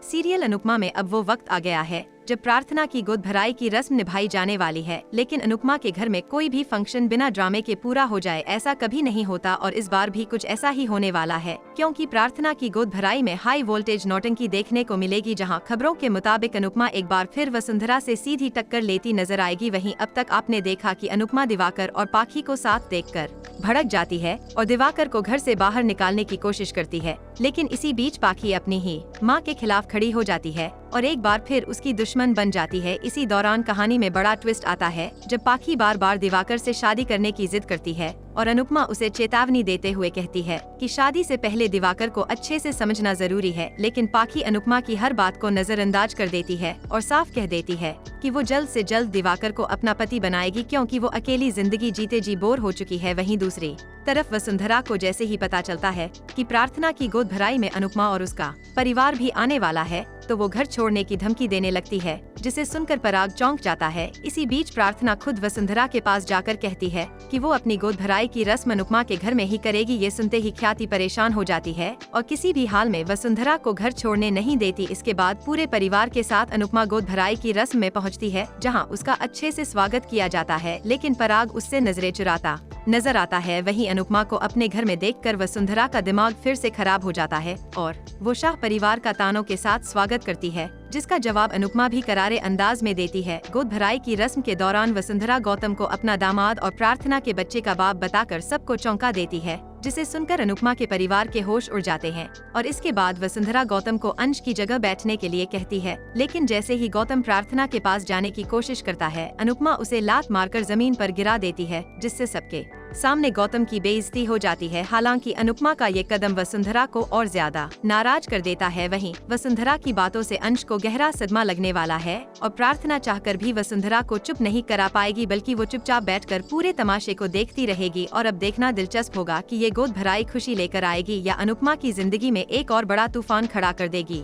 Serial Anupama में अब वो वक्त आ गया है जब प्रार्थना की गोद भराई की रस्म निभाई जाने वाली है। लेकिन अनुपमा के घर में कोई भी फंक्शन बिना ड्रामे के पूरा हो जाए ऐसा कभी नहीं होता और इस बार भी कुछ ऐसा ही होने वाला है, क्योंकि प्रार्थना की गोद भराई में हाई वोल्टेज नौटंकी देखने को मिलेगी, जहां खबरों के मुताबिक अनुपमा एक बार फिर वसुंधरा से सीधी टक्कर लेती नजर आएगी। वहीं अब तक आपने देखा कि अनुपमा दिवाकर और पाखी को साथ देखकर भड़क जाती है और दिवाकर को घर से बाहर निकालने की कोशिश करती है, लेकिन इसी बीच पाखी अपनी ही मां के खिलाफ खड़ी हो जाती है और एक बार फिर उसकी दुश्मन बन जाती है। इसी दौरान कहानी में बड़ा ट्विस्ट आता है जब पाखी बार बार दिवाकर से शादी करने की जिद करती है और अनुपमा उसे चेतावनी देते हुए कहती है कि शादी से पहले दिवाकर को अच्छे से समझना जरूरी है। लेकिन पाखी अनुपमा की हर बात को नजरअंदाज कर देती है और साफ कह देती है कि वो जल्द से जल्द दिवाकर को अपना पति बनाएगी, क्योंकि वो अकेली जिंदगी जीते जी बोर हो चुकी है। वहीं दूसरी तरफ वसुंधरा को जैसे ही पता चलता है कि प्रार्थना की गोद भराई में अनुपमा और उसका परिवार भी आने वाला है तो वो घर छोड़ने की धमकी देने लगती है, जिसे सुनकर पराग चौंक जाता है। इसी बीच प्रार्थना खुद वसुंधरा के पास जाकर कहती है कि वो अपनी गोद भराई की रस्म अनुपमा के घर में ही करेगी। ये सुनते ही ख्याति परेशान हो जाती है और किसी भी हाल में वसुंधरा को घर छोड़ने नहीं देती। इसके बाद पूरे परिवार के साथ अनुपमा गोद भराई की रस्म में पहुंचती है, जहां उसका अच्छे से स्वागत किया जाता है, लेकिन पराग उससे नजरें चुराता नजर आता है। वहीं अनुपमा को अपने घर में देखकर वसुंधरा का दिमाग फिर से खराब हो जाता है और वो शाह परिवार का तानों के साथ स्वागत करती है, जिसका जवाब अनुपमा भी करारे अंदाज में देती है। गोद भराई की रस्म के दौरान वसुंधरा गौतम को अपना दामाद और प्रार्थना के बच्चे का बाप बताकर सबको चौंका देती है, जिसे सुनकर अनुपमा के परिवार के होश उड़ जाते हैं और इसके बाद वसुंधरा गौतम को अंश की जगह बैठने के लिए कहती है। लेकिन जैसे ही गौतम प्रार्थना के पास जाने की कोशिश करता है, अनुपमा उसे लात मारकर जमीन पर गिरा देती है, जिससे सबके सामने गौतम की बेइज्जती हो जाती है। हालांकि अनुपमा का ये कदम वसुंधरा को और ज्यादा नाराज कर देता है। वहीं वसुंधरा की बातों से अंश को गहरा सदमा लगने वाला है और प्रार्थना चाहकर भी वसुंधरा को चुप नहीं करा पाएगी, बल्कि वो चुपचाप बैठकर पूरे तमाशे को देखती रहेगी। और अब देखना दिलचस्प होगा कि ये गोद भराई खुशी लेकर आएगी या अनुपमा की जिंदगी में एक और बड़ा तूफान खड़ा कर देगी।